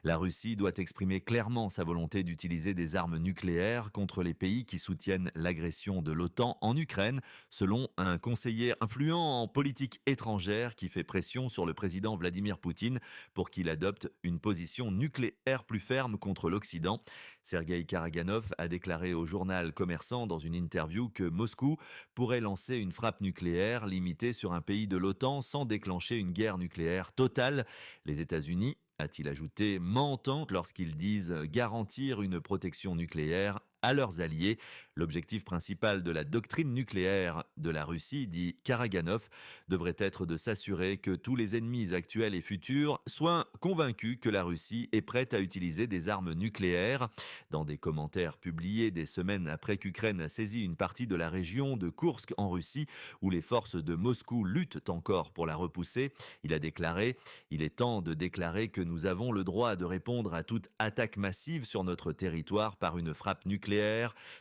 La Russie doit exprimer clairement sa volonté d'utiliser des armes nucléaires contre les pays qui soutiennent l'agression de l'OTAN en Ukraine, selon un conseiller influent en politique étrangère qui fait pression sur le président Vladimir Poutine pour qu'il adopte une position nucléaire plus ferme contre l'Occident. Sergei Karaganov a déclaré au journal Commerçant dans une interview que Moscou pourrait lancer une frappe nucléaire limitée sur un pays de l'OTAN sans déclencher une guerre nucléaire totale. Les États-Unis, a-t-il ajouté, mentent lorsqu'ils disent garantir une protection nucléaire à leurs alliés. L'objectif principal de la doctrine nucléaire de la Russie, dit Karaganov, devrait être de s'assurer que tous les ennemis actuels et futurs soient convaincus que la Russie est prête à utiliser des armes nucléaires. Dans des commentaires publiés des semaines après qu'Ukraine a saisi une partie de la région de Koursk en Russie, où les forces de Moscou luttent encore pour la repousser, il a déclaré « Il est temps de déclarer que nous avons le droit de répondre à toute attaque massive sur notre territoire par une frappe nucléaire.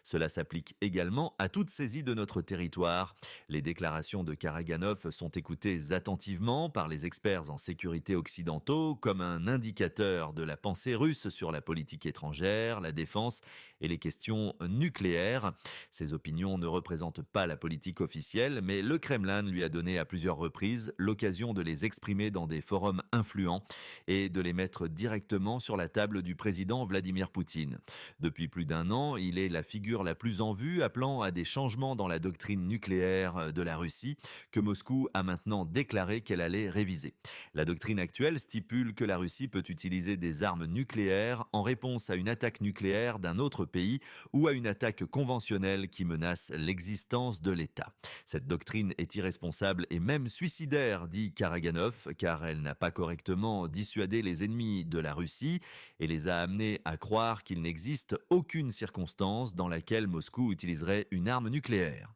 Cela s'applique également à toute saisie de notre territoire. » Les déclarations de Karaganov sont écoutées attentivement par les experts en sécurité occidentaux comme un indicateur de la pensée russe sur la politique étrangère, la défense et les questions nucléaires. Ces opinions ne représentent pas la politique officielle, mais le Kremlin lui a donné à plusieurs reprises l'occasion de les exprimer dans des forums influents et de les mettre directement sur la table du président Vladimir Poutine. Depuis plus d'un an, il est la figure la plus en vue, appelant à des changements dans la doctrine nucléaire de la Russie, que Moscou a maintenant déclaré qu'elle allait réviser. La doctrine actuelle stipule que la Russie peut utiliser des armes nucléaires en réponse à une attaque nucléaire d'un autre pays ou à une attaque conventionnelle qui menace l'existence de l'État. Cette doctrine est irresponsable et même suicidaire, dit Karaganov, car elle n'a pas correctement dissuadé les ennemis de la Russie et les a amenés à croire qu'il n'existe aucune circonstance dans laquelle Moscou utiliserait une arme nucléaire.